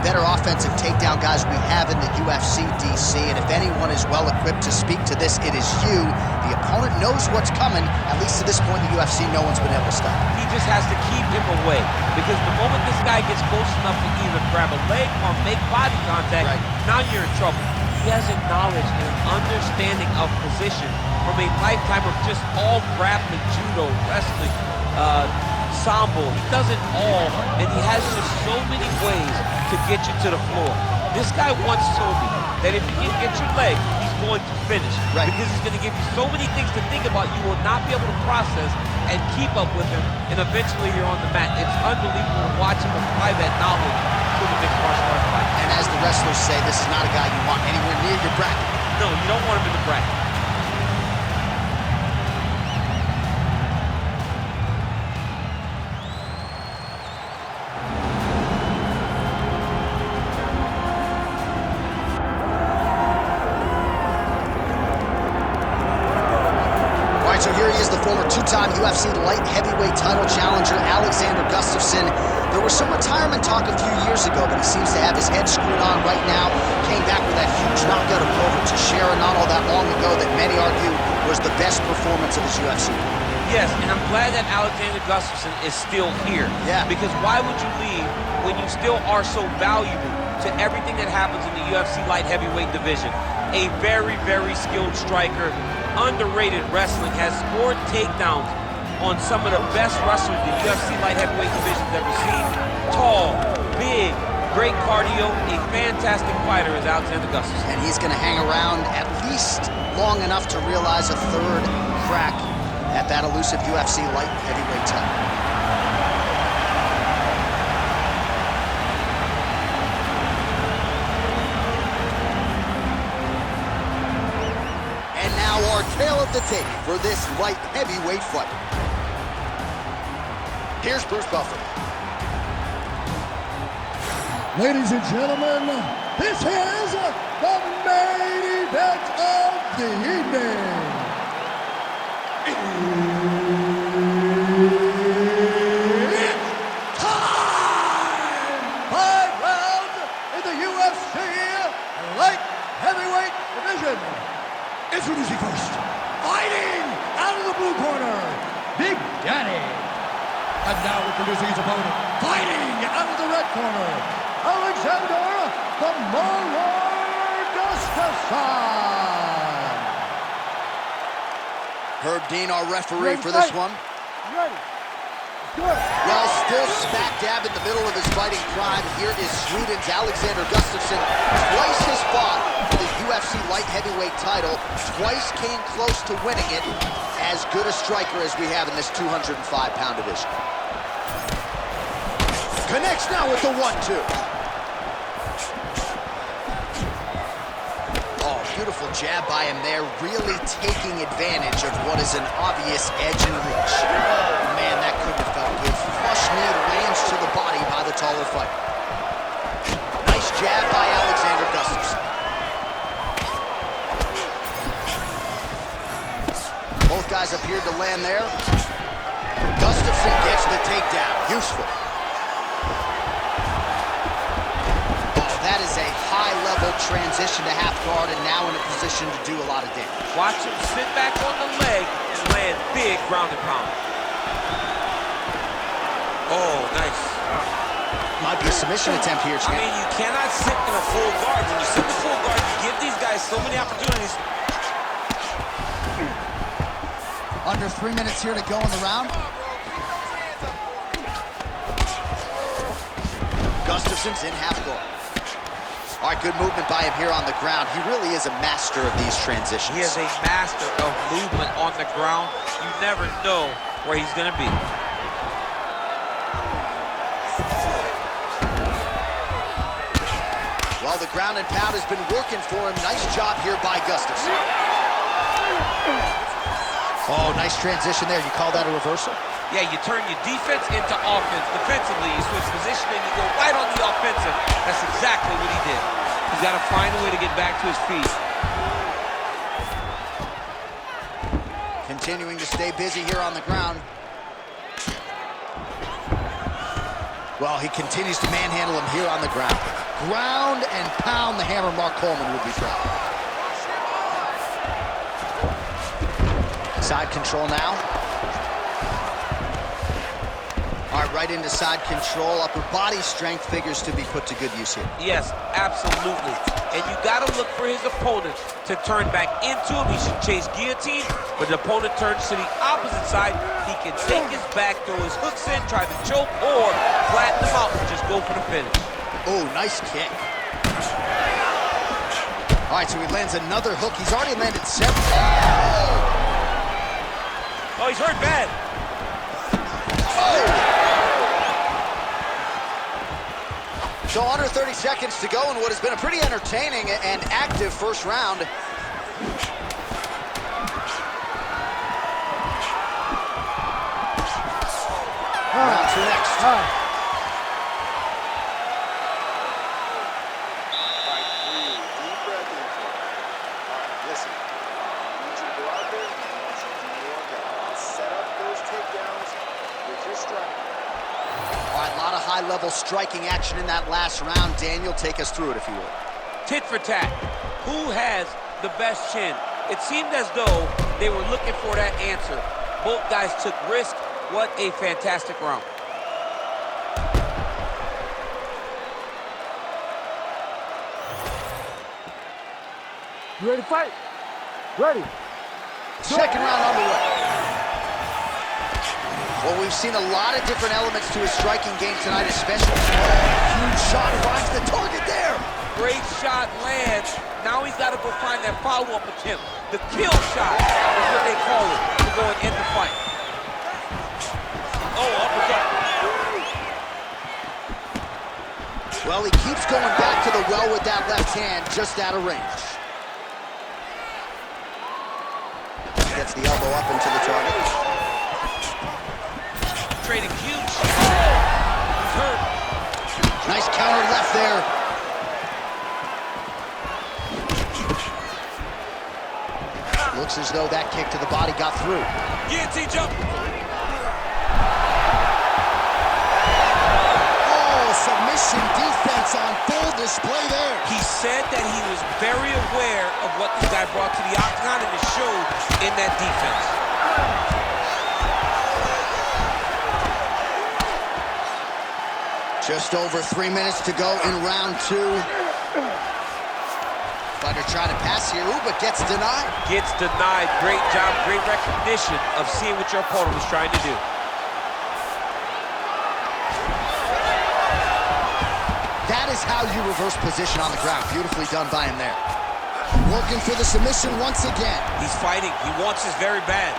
better offensive takedown guys we have in the UFC, DC, and if anyone is well-equipped to speak to this, it is you. The opponent knows what's coming. At least to this point in the UFC, no one's been able to stop him. He just has to keep him away, because the moment this guy gets close enough to either grab a leg or make body contact, now you're in trouble. He has a knowledge and an understanding of position from a lifetime of just all grappling, judo, wrestling, sambo. He does it all, and he has just so many ways to get you to the floor. This guy once told me that if he can get your leg, he's going to finish. Because he's going to give you so many things to think about, you will not be able to process and keep up with him, and eventually you're on the mat. It's unbelievable to watch him apply that knowledge to the mixed martial arts fight. And as the wrestlers say, this is not a guy you want anywhere near your bracket. No, you don't want him in the bracket. So here he is, the former two-time UFC light heavyweight title challenger, Alexander Gustafsson. There was some retirement talk a few years ago, but he seems to have his head screwed on right now. Came back with that huge knockout of Glover Teixeira not all that long ago that many argue was the best performance of his UFC. Yes, and I'm glad that Alexander Gustafsson is still here. Yeah. Because why would you leave when you still are so valuable to everything that happens in the UFC light heavyweight division? A very, very skilled striker. Underrated wrestling, has scored takedowns on some of the best wrestlers the UFC light heavyweight division's ever seen. Tall, big, great cardio, a fantastic fighter is Alexander Gustafsson. And he's going to hang around at least long enough to realize a third crack at that elusive UFC light heavyweight title. Our tale of the tape for this light heavyweight fight. Here's Bruce Buffer. Ladies and gentlemen, this is the main event of the evening. It's time! 5 rounds in the UFC light heavyweight division. Introducing first, fighting out of the blue corner, Big Daddy. And now introducing his opponent, fighting out of the red corner, Alexander the Mauler Gustafsson. Herb Dean, our referee for this one. Ready. Good. Well, still smack dab in the middle of his fighting prime. Here is Sweden's Alexander Gustafsson. Twice has fought for the UFC light heavyweight title. Twice came close to winning it. As good a striker as we have in this 205-pound division. Connects now with the 1-2. Oh, beautiful jab by him there. Really taking advantage of what is an obvious edge and reach. Man, that couldn't have felt good. Flush knee lands to the body by the taller fighter. Nice jab by Alexander Gustafsson. Both guys appeared to land there. Gustafsson gets the takedown. Useful. Oh, that is a high-level transition to half guard and now in a position to do a lot of damage. Watch him sit back on the leg and land big ground and pound. Oh, nice. Might be a submission attempt here, champ. I mean, you cannot sit in a full guard. When you sit in a full guard, you give these guys so many opportunities. Under 3 minutes here to go in the round. Gustafsson's in half guard. All right, good movement by him here on the ground. He really is a master of these transitions. He is a master of movement on the ground. You never know where he's going to be. Well, the ground and pound has been working for him. Nice job here by Gustafsson. Oh, nice transition there. You call that a reversal? Yeah, you turn your defense into offense. Defensively, you switch position and you go right on the offensive. That's exactly what he did. He's got to find a way to get back to his feet. Continuing to stay busy here on the ground. Well, he continues to manhandle him here on the ground. Ground and pound the hammer. Mark Coleman would be proud. Side control now. All right, right into side control. Upper body strength figures to be put to good use here. Yes, absolutely. And you got to look for his opponent to turn back into him. He should chase guillotine, but the opponent turns to the opposite side. He can take his back, throw his hooks in, try to choke, or flatten him out and just go for the finish. Oh, nice kick. All right, so he lands another hook. He's already landed several. Oh, he's hurt bad. Oh! So under 30 seconds to go in what has been a pretty entertaining and active first round. Round two next. Listen, you need to go out there and you need to do your job. Set up those takedowns with your striking. All right, a lot of high-level striking action in that last round. Daniel, take us through it, if you would. Tit for tat. Who has the best chin? It seemed as though they were looking for that answer. Both guys took risk. What a fantastic round. You ready to fight? Ready. Second round underway. Well, we've seen a lot of different elements to his striking game tonight, especially. Huge shot finds the target there. Great shot lands. Now he's got to go find that follow-up attempt. The kill shot is what they call it to go and end the fight. Oh, uppercut. Well, he keeps going back to the well with that left hand, just out of range. Gets the elbow up into the target. Trading huge. He's hurt. Nice counter left there. Looks as though that kick to the body got through. Guillotine jump. Oh, submission defense on full display there. He said that he was very aware of what this guy brought to the octagon, and it showed in that defense. Just over 3 minutes to go in round two. Fighter trying to pass here, ooh, but gets denied. Gets denied. Great job, great recognition of seeing what your opponent was trying to do. That is how you reverse position on the ground. Beautifully done by him there. Working for the submission once again. He's fighting. He wants this very bad.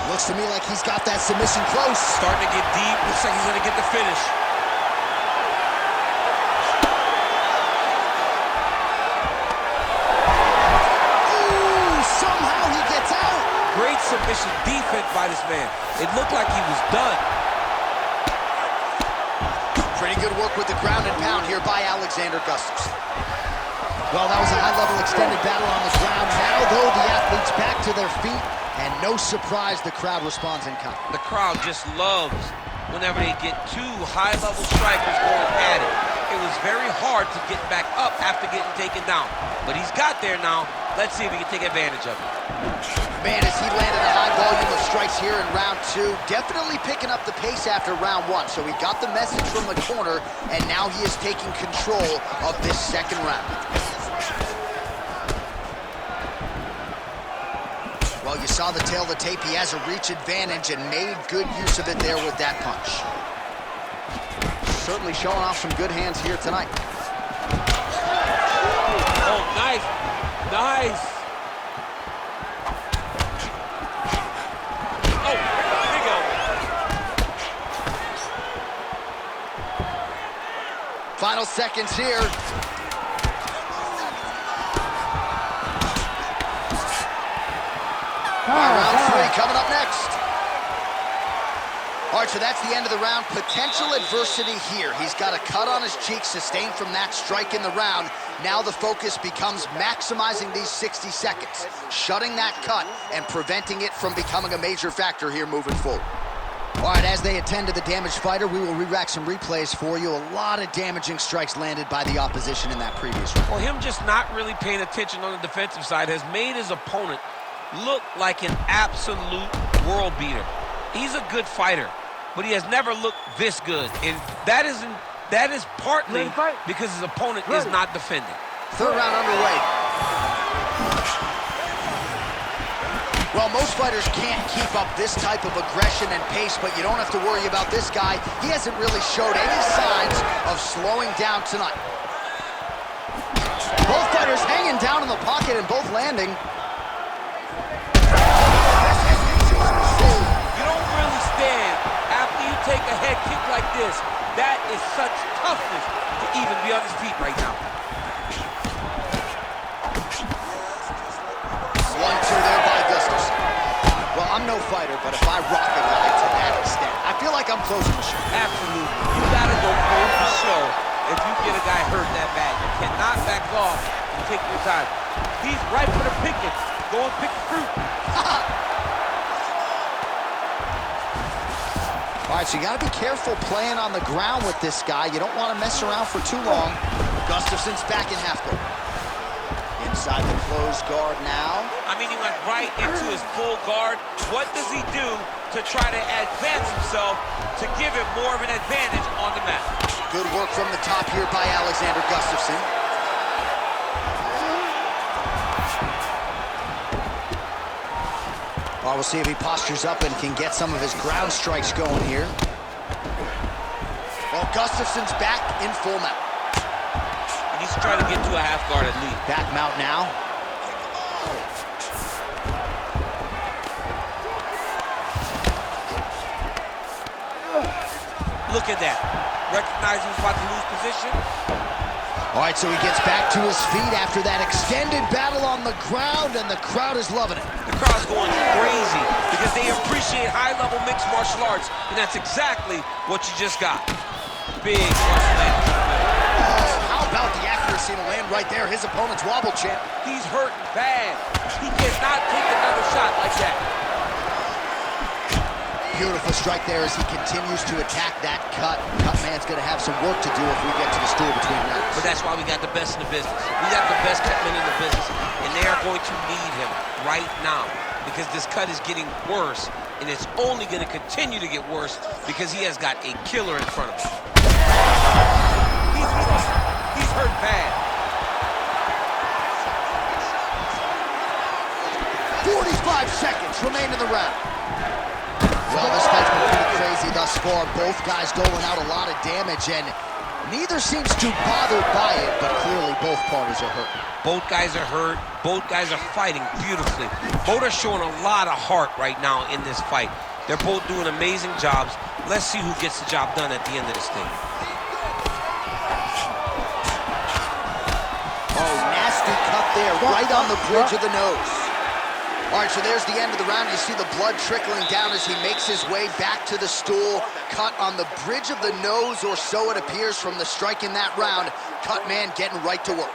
Looks to me like he's got that submission close. Starting to get deep. Looks like he's going to get the finish. Great submission defense by this man. It looked like he was done. Pretty good work with the ground and pound here by Alexander Gustafsson. Well, that was a high-level extended battle on the ground. Now, though, the athletes back to their feet, and no surprise, the crowd responds in kind. The crowd just loves whenever they get two high-level strikers going at it. It was very hard to get back up after getting taken down. But he's got there now. Let's see if he can take advantage of it. Man, as he landed a high volume of strikes here in round two, definitely picking up the pace after round one. So he got the message from the corner, and now he is taking control of this second round. Well, you saw the tail of the tape. He has a reach advantage and made good use of it there with that punch. Certainly showing off some good hands here tonight. Oh, nice. Nice. Oh, big elbow. Final seconds here. Round three coming up next. All right, so that's the end of the round. Potential adversity here. He's got a cut on his cheek sustained from that strike in the round. Now the focus becomes maximizing these 60 seconds, shutting that cut and preventing it from becoming a major factor here moving forward. All right, as they attend to the damaged fighter, we will re-rack some replays for you. A lot of damaging strikes landed by the opposition in that previous round. Well, him just not really paying attention on the defensive side has made his opponent look like an absolute world beater. He's a good fighter, but he has never looked this good, and that is partly because his opponent is not defending. Third round underway. Well, most fighters can't keep up this type of aggression and pace, but you don't have to worry about this guy. He hasn't really showed any signs of slowing down tonight. Both fighters hanging down in the pocket and both landing. You don't really stand after you take a head kick like this. That is such toughness to even be on his feet right now. 1-2 there by Gustafsson. Well, I'm no fighter, but if I rock a guy to that extent, I feel like I'm closing the show. Absolutely. You gotta go close the show if you get a guy hurt that bad. You cannot back off and take your time. He's right for the picking. Go and pick the fruit. All right, so you got to be careful playing on the ground with this guy. You don't want to mess around for too long. Gustafsson's back in half guard. Inside the closed guard now. I mean, he went right into his full guard. What does he do to try to advance himself to give him more of an advantage on the mat? Good work from the top here by Alexander Gustafsson. Well, we'll see if he postures up and can get some of his ground strikes going here. Well, Gustafsson's back in full mount. He's trying to get to a half guard at least. Back mount now. Look at that. Recognize he's about to lose position. All right, so he gets back to his feet after that extended battle on the ground, and the crowd is loving it. The crowd's going crazy because they appreciate high-level mixed martial arts, and that's exactly what you just got. Big martial arts. How about the accuracy to land right there? His opponent's wobble champ. He's hurting bad. He cannot take another shot like that. Beautiful strike there as he continues to attack that cut. Cutman's going to have some work to do if we get to the stool between rounds. But that's why we got the best in the business. We got the best cutman in the business, and they are going to need him right now because this cut is getting worse, and it's only going to continue to get worse because he has got a killer in front of him. He's hurt bad. 45 seconds remain in the round. Well, this fight's been pretty crazy thus far. Both guys doling out a lot of damage, and neither seems too bothered by it, but clearly both parties are hurt. Both guys are hurt. Both guys are fighting beautifully. Both are showing a lot of heart right now in this fight. They're both doing amazing jobs. Let's see who gets the job done at the end of this thing. Oh, nasty cut there, right on the bridge of the nose. All right, so there's the end of the round. You see the blood trickling down as he makes his way back to the stool. Cut on the bridge of the nose, or so it appears from the strike in that round. Cutman getting right to work.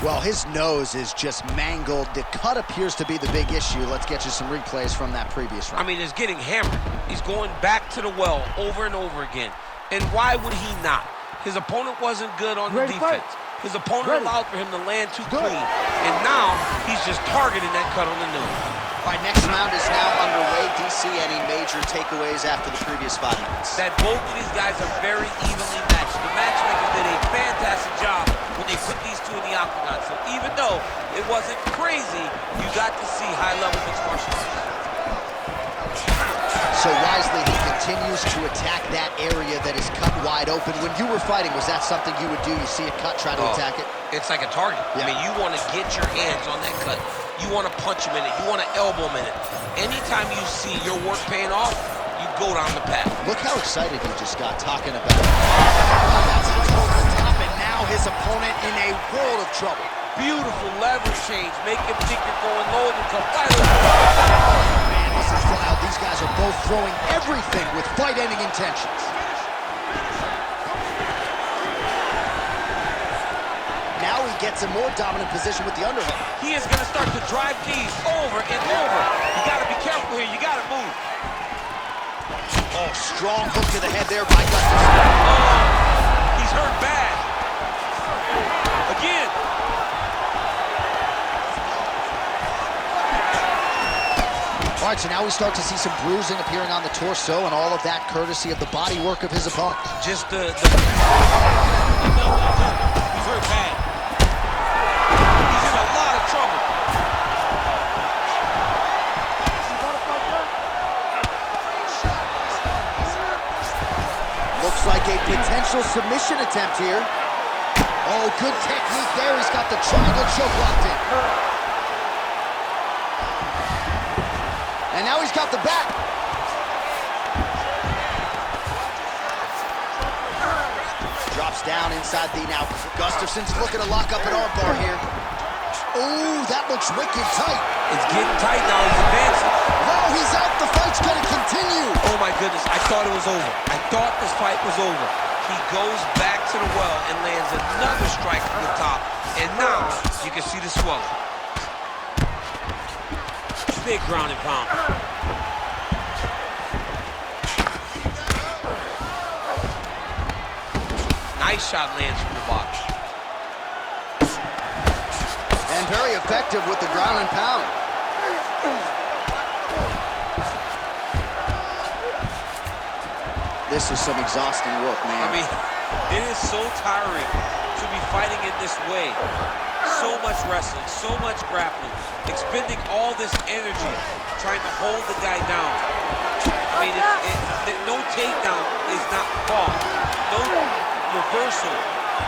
Well, his nose is just mangled. The cut appears to be the big issue. Let's get you some replays from that previous round. I mean, it's getting hammered. He's going back to the well over and over again. And why would he not? His opponent wasn't good on the defense. His opponent allowed for him to land too clean. And now, he's just targeting that cut on the nose. All right, next round is now underway. Do you see any major takeaways after the previous 5 minutes? That both of these guys are very evenly matched. The matchmakers did a fantastic job when they put these two in the octagon. So even though it wasn't crazy, you got to see high-level mixed martial arts. So wisely, he continues to attack that area that is cut wide open. When you were fighting, was that something you would do? You see a cut, try to attack it? It's like a target. Yeah. I mean, you want to get your hands on that cut. You want to punch him in it. You want to elbow him in it. Anytime you see your work paying off, you go down the path. Look how excited he just got talking about it. That's a total top, and now his opponent in a world of trouble. Beautiful leverage change. Make him think you're going low and come right over. Man, this is wild. These guys are both throwing everything with fight-ending intentions. Now he gets in more dominant position with the underhook. He is going to start to drive knees over and over. You got to be careful here. You got to move. Oh, strong hook to the head there by Gustafsson. Oh, he's hurt bad. Again. All right, so now we start to see some bruising appearing on the torso, and all of that courtesy of the body work of his opponent. Just he's hurt bad. He's in a lot of trouble. Looks like a potential submission attempt here. Oh, good technique there. He's got the triangle choke locked in. And now he's got the back. Drops down inside the now. Gustafsson's looking to lock up an armbar here. Oh, that looks wicked tight. It's getting tight now. He's advancing. No, he's out. The fight's going to continue. Oh, my goodness. I thought it was over. I thought this fight was over. He goes back to the well and lands another strike from the top. And now you can see the swelling. Big ground and pound. Nice shot lands from the box. And very effective with the ground and pound. This is some exhausting work, man. I mean, it is so tiring to be fighting in this way. So much wrestling, so much grappling, expending all this energy trying to hold the guy down. I mean, no takedown is not fought. No reversal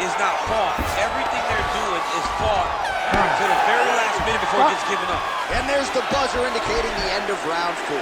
is not fought. Everything they're doing is fought to the very last minute before it gets given up. And there's the buzzer indicating the end of round 4.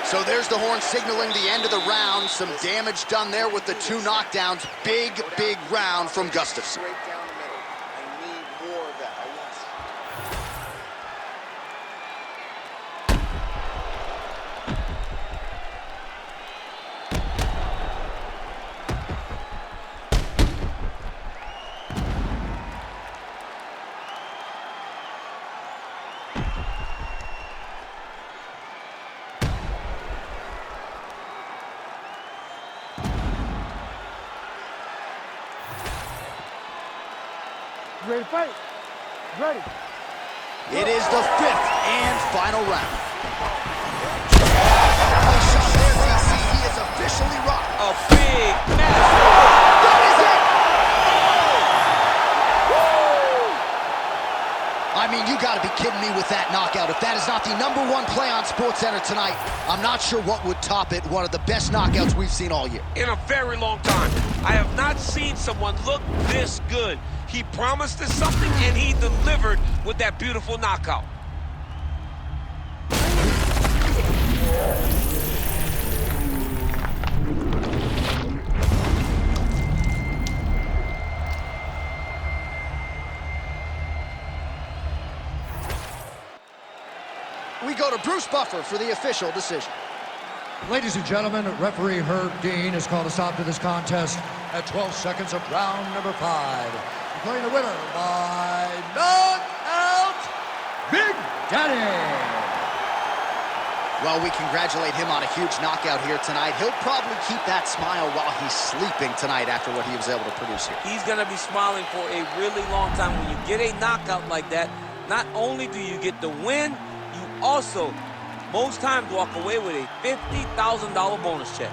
So there's the horn signaling the end of the round. Some damage done there with the 2 knockdowns. Big, big round from Gustafsson. Straight down the middle. I need more of that. I want Ready to fight? Ready. It is the 5th and final round. Nice shot there, DC. He is officially rocked. A big, massive. That is it! I mean, you gotta be kidding me with that knockout. If that is not the #1 play on SportsCenter tonight, I'm not sure what would top it. One of the best knockouts we've seen all year. In a very long time. I have not seen someone look this good. He promised us something, and he delivered with that beautiful knockout. We go to Bruce Buffer for the official decision. Ladies and gentlemen, referee Herb Dean has called a stop to this contest at 12 seconds of round number 5. Declaring the winner by knockout, Big Daddy. Well, we congratulate him on a huge knockout here tonight. He'll probably keep that smile while he's sleeping tonight after what he was able to produce here. He's going to be smiling for a really long time. When you get a knockout like that, not only do you get the win, you also, most times, walk away with a $50,000 bonus check.